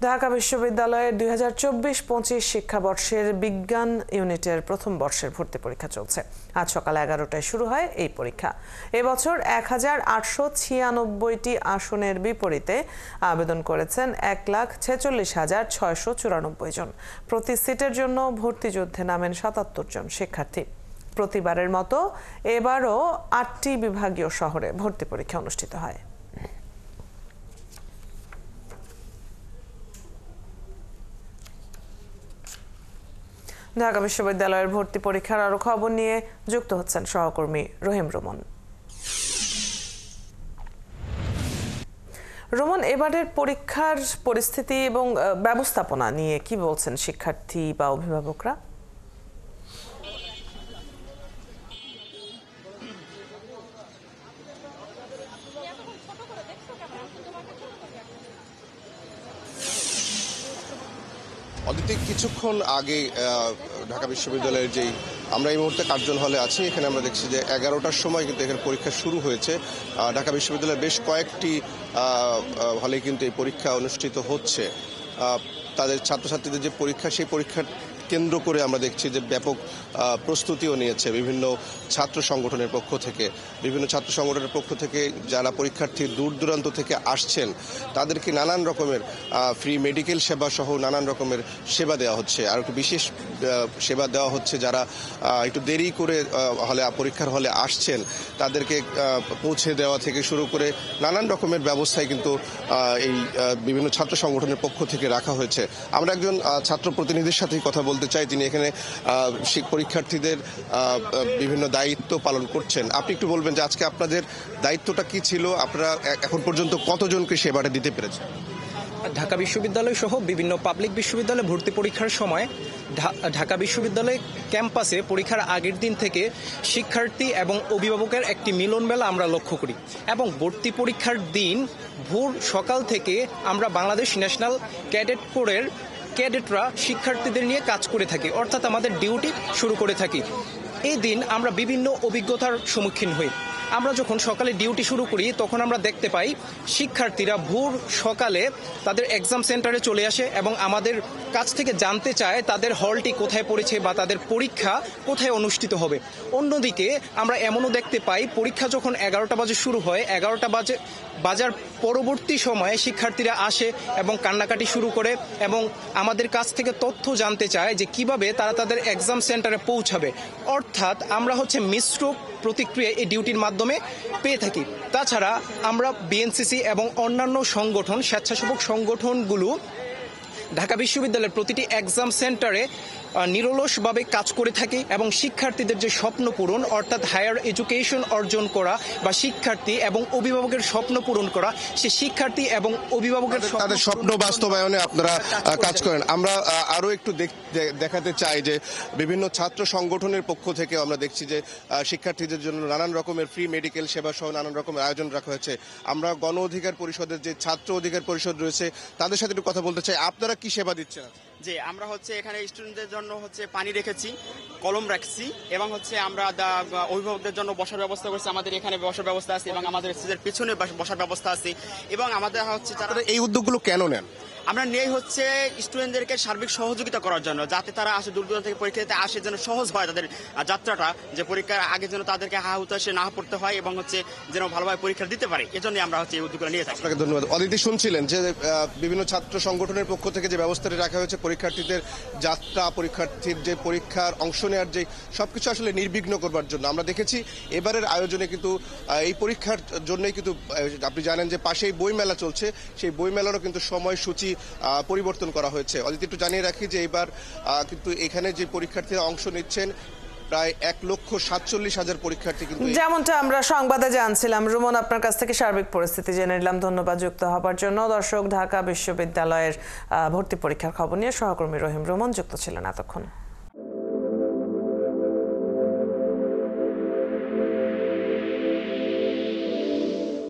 ঢাকা বিশ্ববিদ্যালয়ের 2024-25 শিক্ষাবর্ষের বিজ্ঞান ইউনিটের প্রথম বর্ষের ভর্তি পরীক্ষা চলছে। আজ সকাল 11টায় শুরু হয় এই পরীক্ষা। এবছর 1896টি আসনের বিপরীতে আবেদন করেছেন 1,46,694 জন। প্রতি সিটের জন্য ভর্তি যুদ্ধে নামেন 77 জন শিক্ষার্থী। প্রতিবারের মতো এবারও 8টি বিভাগীয় শহরে ভর্তি পরীক্ষা অনুষ্ঠিত হয়। ঢাকা বিশ্ববিদ্যালয়ের ভর্তি পরীক্ষার আরো খবর নিয়ে যুক্ত হচ্ছেন সহকর্মী রহিম রোমন। রোমন, এবারের পরীক্ষার পরিস্থিতি এবং ব্যবস্থাপনা নিয়ে কি বলছেন শিক্ষার্থী বা অভিভাবকরা? অদিতি, কিছুক্ষণ আগে ঢাকা বিশ্ববিদ্যালয়ের যেই আমরা এই মুহূর্তে কার্জন হলে আছি, এখানে আমরা দেখছি যে 11টার সময় কিন্তু এখানে পরীক্ষা শুরু হয়েছে। ঢাকা বিশ্ববিদ্যালয়ের বেশ কয়েকটি হলে কিন্তু এই পরীক্ষা অনুষ্ঠিত হচ্ছে। তাদের ছাত্রছাত্রীদের যে পরীক্ষা, সেই পরীক্ষার কেন্দ্র করে আমরা দেখছি যে ব্যাপক প্রস্তুতিও নিয়েছে বিভিন্ন ছাত্র সংগঠনের পক্ষ থেকে। বিভিন্ন ছাত্র সংগঠনের পক্ষ থেকে যারা পরীক্ষার্থী দূর দূরান্ত থেকে আসছেন, তাদেরকে নানান রকমের ফ্রি মেডিকেল সেবা সহ নানান রকমের সেবা দেওয়া হচ্ছে। আর একটু বিশেষ সেবা দেওয়া হচ্ছে যারা একটু দেরি করে পরীক্ষার হলে আসছেন, তাদেরকে পৌঁছে দেওয়া থেকে শুরু করে নানান রকমের ব্যবস্থায় কিন্তু এই বিভিন্ন ছাত্র সংগঠনের পক্ষ থেকে রাখা হয়েছে। আমরা একজন ছাত্র প্রতিনিধির সাথেই কথা বলতে চাই, তিনি এখানে পরীক্ষার্থীদের বিভিন্ন দায়িত্ব পালন করছেন। আপনি একটু বলবেন যে আজকে আপনাদের দায়িত্বটা কি ছিল, আপনারা এখন পর্যন্ত কতজনকে সেবাটা দিতে পেরেছেন? ঢাকা বিশ্ববিদ্যালয় সহ বিভিন্ন পাবলিক বিশ্ববিদ্যালয়ে ভর্তি পরীক্ষার সময় ঢাকা বিশ্ববিদ্যালয় ক্যাম্পাসে পরীক্ষার আগের দিন থেকে শিক্ষার্থী এবং অভিভাবকের একটি মিলন মেলা আমরা লক্ষ্য করি, এবং ভর্তি পরীক্ষার দিন ভোর সকাল থেকে আমরা বাংলাদেশ ন্যাশনাল ক্যাডেট কোরের ক্যাডেটরা শিক্ষার্থীদের নিয়ে কাজ করে থাকি, অর্থাৎ আমাদের ডিউটি শুরু করে থাকি। এই দিন আমরা বিভিন্ন অভিজ্ঞতার সম্মুখীন হই। আমরা যখন সকালে ডিউটি শুরু করি, তখন আমরা দেখতে পাই শিক্ষার্থীরা ভোর সকালে তাদের এক্সাম সেন্টারে চলে আসে এবং আমাদের কাছ থেকে জানতে চায় তাদের হলটি কোথায় পড়েছে বা তাদের পরীক্ষা কোথায় অনুষ্ঠিত হবে। অন্যদিকে আমরা এমনও দেখতে পাই, পরীক্ষা যখন 11টা বাজে শুরু হয়, 11টা বাজার পরবর্তী সময়ে শিক্ষার্থীরা আসে এবং কান্নাকাটি শুরু করে এবং আমাদের কাছ থেকে তথ্য জানতে চায় যে কিভাবে তারা তাদের এক্সাম সেন্টারে পৌঁছাবে। অর্থাৎ আমরা মিশ্র প্রতিক্রিয়া এই ডিউটির মাধ্যমে পেয়ে থাকি। তাছাড়া আমরা বিএনসিসি এবং অন্যান্য সংগঠন, স্বেচ্ছাসেবক সংগঠনগুলো ঢাকা বিশ্ববিদ্যালয়ের প্রতিটি এক্সাম সেন্টারে নিরলসভাবে কাজ করে থাকে এবং শিক্ষার্থীদের যে স্বপ্ন পূরণ, অর্থাৎ হায়ার এডুকেশন অর্জন করা বা শিক্ষার্থী এবং অভিভাবকের স্বপ্ন পূরণ করা, সে শিক্ষার্থী এবং অভিভাবকের তাদের স্বপ্ন বাস্তবায়নে আপনারা কাজ করেন। আমরা আরো একটু দেখাতে চাই যে বিভিন্ন ছাত্র সংগঠনের পক্ষ থেকে আমরা দেখছি যে শিক্ষার্থীদের জন্য নানান রকমের ফ্রি মেডিকেল সেবা সহ নানান রকমের আয়োজন রাখা হয়েছে। আমরা গণ অধিকার পরিষদের যে ছাত্র অধিকার পরিষদ রয়েছে, তাদের সাথে একটু কথা বলতে চাই। আপনারা কি সেবা দিচ্ছেন? যে আমরা এখানে স্টুডেন্টদের জন্য পানি রেখেছি, কলম রাখছি, এবং আমরা অভিভাবকদের জন্য বসার ব্যবস্থা করছি। আমাদের এখানে বসার ব্যবস্থা আছে এবং আমাদের সিটের পিছনে বসার ব্যবস্থা আছে। এবং আমাদের তারা এই উদ্যোগগুলো কেন নেন? আমরা নেই স্টুডেন্টদেরকে সার্বিক সহযোগিতা করার জন্য, যাতে তারা দূর দূরান্ত থেকে পরীক্ষা দিতে আসে, যেন সহজ হয় তাদের যাত্রাটা, যে পরীক্ষার আগে যেন তাদেরকে হুতাশে না পড়তে হয় এবং যেন ভালোভাবে পরীক্ষা দিতে পারে। এজন্য আমরা এই উদ্যোগগুলো নিয়ে থাকি। আপনাকে ধন্যবাদ। অদিতি, শুনছিলেন যে বিভিন্ন ছাত্র সংগঠনের পক্ষ থেকে যে ব্যবস্থাটি রাখা হয়েছে, পরীক্ষার্থীদের যাত্রা, পরীক্ষার্থীর যে পরীক্ষার অংশ নেওয়ার যে সবকিছু আসলে নির্বিঘ্ন করবার জন্য। আমরা দেখেছি এবারের আয়োজনে কিন্তু এই পরীক্ষার জন্যই কিন্তু আপনি জানেন যে পাশেই বইমেলা চলছে, সেই বইমেলারও কিন্তু সময়সূচি পরিবর্তন করা হয়েছে। অদিতি, একটু জানিয়ে রাখি যে এবার কিন্তু এখানে যে পরীক্ষার্থীরা অংশ নিচ্ছেন প্রায় 1,47,000 পরীক্ষার্থী। কিন্তু যেমনটা আমরা সংবাদে জানছিলাম। রোমন, আপনার কাছ থেকে সার্বিক পরিস্থিতি জেনে নিলাম, ধন্যবাদ যুক্ত হবার জন্য। দর্শক, ঢাকা বিশ্ববিদ্যালয়ের ভর্তি পরীক্ষার খবর নিয়ে সহকর্মী রহিম রোমন যুক্ত ছিলেন এতক্ষণ।